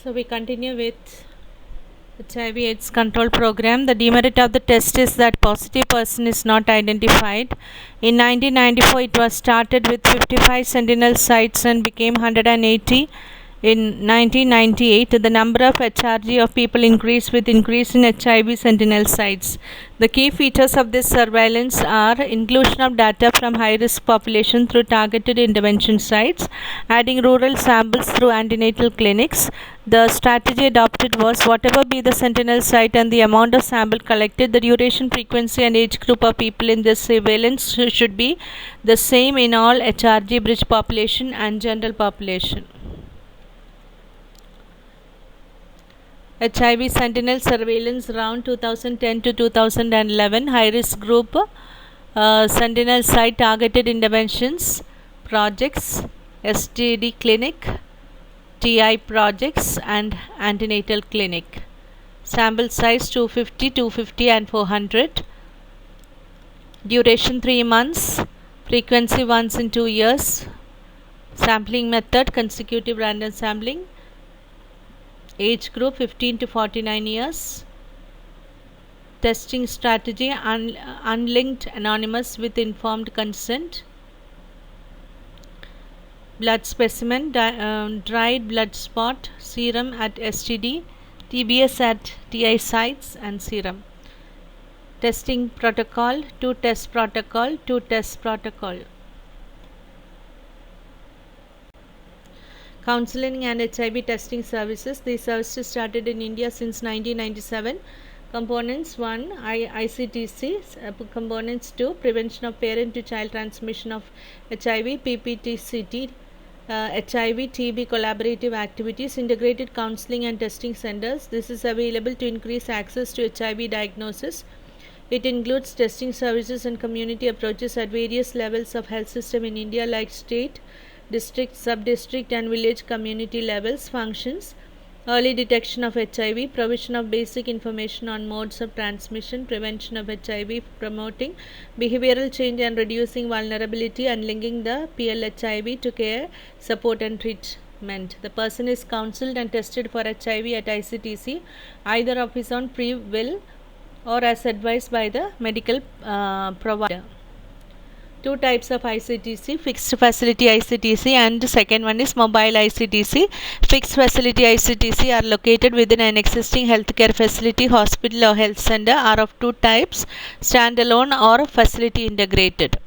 So we continue with HIV/AIDS control program. The demerit of the test is that positive person is not identified. In 1994, it was started with 55 sentinel sites and became 180. In 1998, the number of HRG of people increased with increase in HIV sentinel sites. The key features of this surveillance are inclusion of data from high-risk population through targeted intervention sites, adding rural samples through antenatal clinics. The strategy adopted was whatever be the sentinel site and the amount of sample collected, the duration, frequency and age group of people in this surveillance should be the same in all HRG bridge population and general population. HIV Sentinel Surveillance Round 2010 to 2011 High Risk Group Sentinel Site Targeted Interventions Projects, STD Clinic, TI Projects and Antenatal Clinic. Sample size 250 and 400. Duration 3 months. Frequency once in 2 years. Sampling method consecutive random sampling. Age group 15 to 49 years. Testing strategy unlinked anonymous with informed consent. Blood specimen dried blood spot, serum at STD, TBS at TI sites and serum. Testing protocol, 2 test protocol, 2 test protocol. Counseling and HIV testing services. These services started in India since 1997. Components 1. ICTC. Components 2. Prevention of parent to child transmission of HIV, PPTCT, HIV, TB collaborative activities, integrated counseling and testing centers. This is available to increase access to HIV diagnosis. It includes testing services and community approaches at various levels of health system in India like state, district, sub-district and village community levels. Functions: early detection of HIV, provision of basic information on modes of transmission, prevention of HIV, promoting behavioral change and reducing vulnerability, and linking the PLHIV to care, support and treatment. The person is counseled and tested for HIV at ICTC either of his own free will or as advised by the medical provider. 2 types of ICTC: fixed facility ICTC and second one is mobile ICTC. Fixed facility ICTC are located within an existing healthcare facility, hospital or health center, are of 2 types: standalone or facility integrated.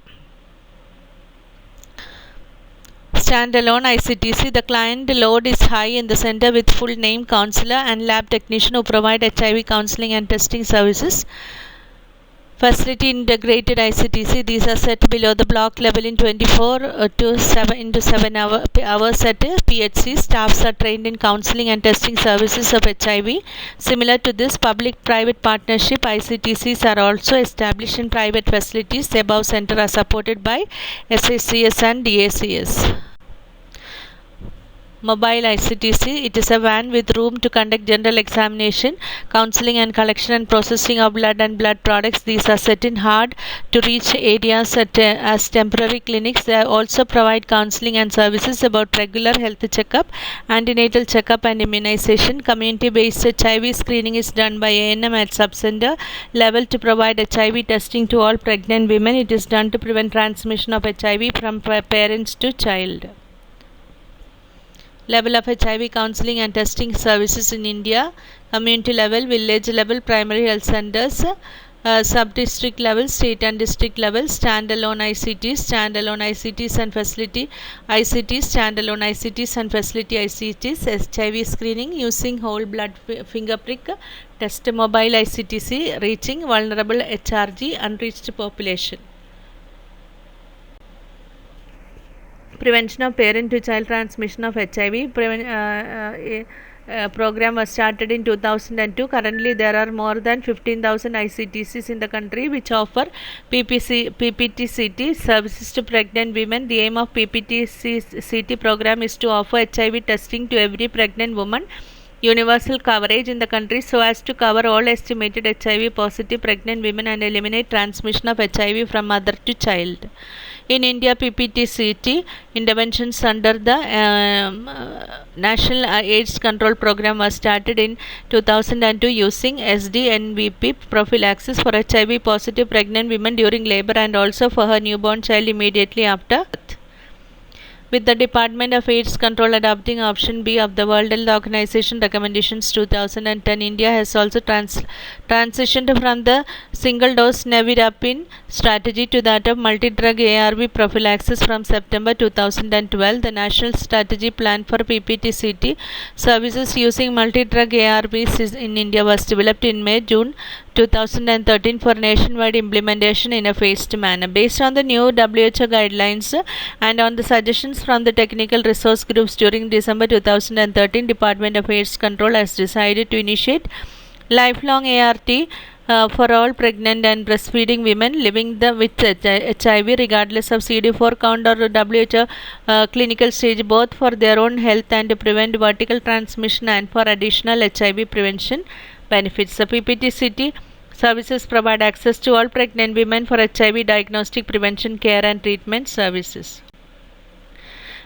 Standalone ICTC, the client load is high in the center with full name, counselor and lab technician who provide HIV counseling and testing services. Facility integrated ICTC, these are set below the block level in 24 to 7 into 7 hours at PHC. Staffs are trained in counseling and testing services of HIV. Similar to this, public-private partnership ICTCs are also established in private facilities. The above center are supported by SHCS and DACS. Mobile ICTC, it is a van with room to conduct general examination, counseling and collection and processing of blood and blood products. These are set in hard to reach areas as temporary clinics. They also provide counseling and services about regular health checkup, antenatal checkup and immunization. Community based HIV screening is done by ANM at subcenter level to provide HIV testing to all pregnant women. It is done to prevent transmission of HIV from parents to child. Level of HIV counseling and testing services in India: community level, village level, primary health centers, sub-district level, state and district level, standalone ICTs and facility ICTs, standalone ICTs and facility ICTs. HIV screening using whole blood finger prick test. Mobile ICTC, reaching vulnerable HRG unreached population. Prevention of parent to child transmission of HIV program was started in 2002. Currently there are more than 15,000 ICTCs in the country which offer PPTCT services to pregnant women. The aim of PPTCT program is to offer HIV testing to every pregnant woman, universal coverage in the country so as to cover all estimated HIV positive pregnant women and eliminate transmission of HIV from mother to child. In India, PPTCT interventions under the National AIDS Control Program was started in 2002 using SDNVP prophylaxis for HIV positive pregnant women during labor and also for her newborn child immediately after birth. With the Department of AIDS Control adopting option B of the World Health Organization recommendations 2010, India has also transitioned from the single-dose nevirapine strategy to that of multi-drug ARV prophylaxis from September 2012. The National Strategy Plan for PPTCT services using multi-drug ARVs in India was developed in May-June 2013 for nationwide implementation in a phased manner. Based on the new WHO guidelines and on the suggestions from the technical resource groups during December 2013, Department of AIDS Control has decided to initiate lifelong ART for all pregnant and breastfeeding women living with HIV regardless of CD4 count or WHO clinical stage, both for their own health and to prevent vertical transmission and for additional HIV prevention benefits. The PPTCT services provide access to all pregnant women for HIV diagnostic, prevention, care and treatment services.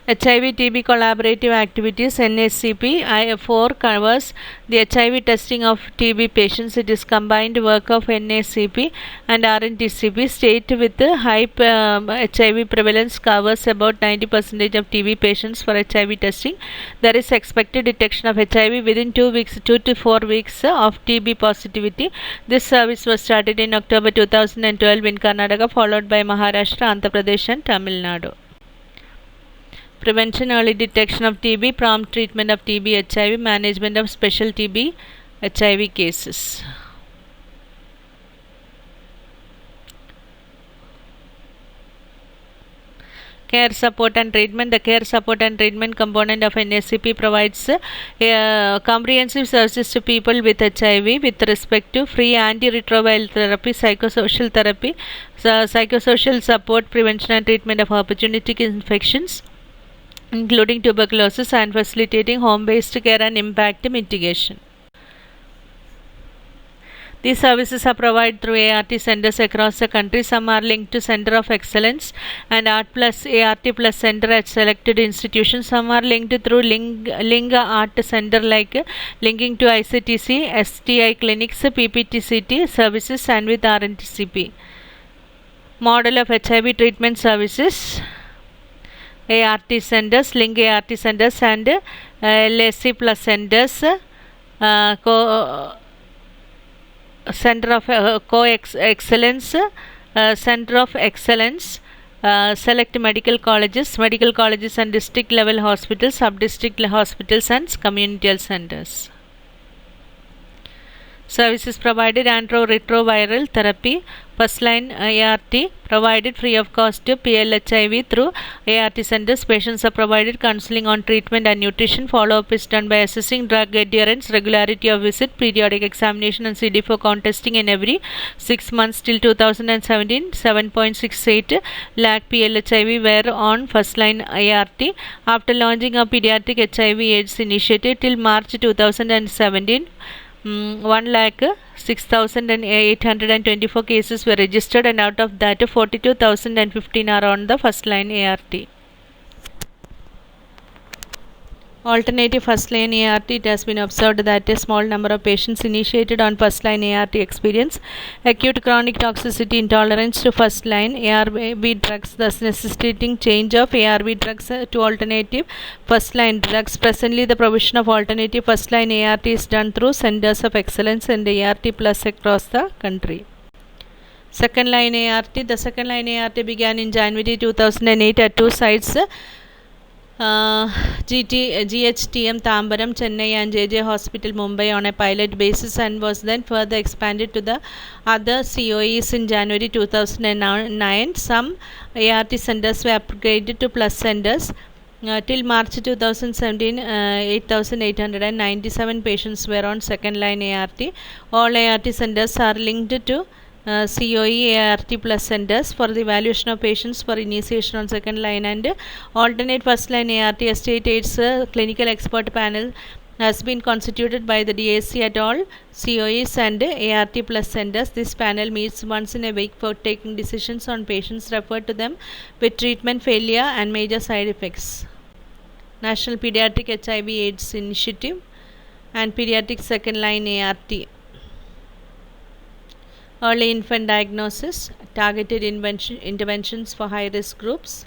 HIV-TB collaborative activities NACP I4 covers the HIV testing of TB patients. It is combined work of NACP and RNTCP. State with high HIV prevalence covers about 90% of TB patients for HIV testing. There is expected detection of HIV within 2 to 4 weeks of TB positivity. This service was started in October 2012 in Karnataka, followed by Maharashtra, Andhra Pradesh and Tamil Nadu. Prevention, early detection of TB, prompt treatment of TB, HIV, management of special TB, HIV cases. Care support and treatment. The care support and treatment component of NACP provides comprehensive services to people with HIV with respect to free antiretroviral therapy, psychosocial therapy, psychosocial support, prevention and treatment of opportunistic infections, including tuberculosis, and facilitating home-based care and impact mitigation. These services are provided through ART centers across the country. Some are linked to Center of Excellence and ART Plus Center at selected institutions. Some are linked through Linga Art Center, like linking to ICTC, STI clinics, PPTCT services, and with RNTCP. Model of HIV treatment services. ART centers, Link ART centers and LAC plus centers, Center of Excellence, Center of Excellence, select medical colleges and district level hospitals, sub-district hospitals and community health centers. Services provided: antiretroviral therapy, first line ART provided free of cost to PLHIV through ART centers. Patients are provided counseling on treatment and nutrition. Follow-up is done by assessing drug adherence, regularity of visit, periodic examination and CD4 count testing in every 6 months. Till 2017, 7.68 lakh PLHIV were on first line ART. After launching a pediatric HIV AIDS initiative till March 2017, 1,06,824 cases were registered, and out of that 42,015 are on the first line ART. Alternative first line ART. It has been observed that a small number of patients initiated on first line ART experience acute chronic toxicity intolerance to first line ARV drugs, thus necessitating change of ARV drugs to alternative first line drugs. Presently, the provision of alternative first line ART is done through centers of excellence and ART plus across the country. Second line ART. The second line ART began in January 2008 at 2 sites, GHTM Tambaram, Chennai and JJ Hospital, Mumbai, on a pilot basis, and was then further expanded to the other COEs in January 2009. Some ART centers were upgraded to plus centers. Till March 2017, 8,897 patients were on second line ART. All ART centers are linked to COE ART plus centers for the evaluation of patients for initiation on second line and alternate first line ART. State AIDS clinical expert panel has been constituted by the DAC et al., COEs, and ART plus centers. This panel meets once in a week for taking decisions on patients referred to them with treatment failure and major side effects. National Pediatric HIV/AIDS Initiative and Pediatric Second Line ART. Early infant diagnosis, targeted interventions for high risk groups.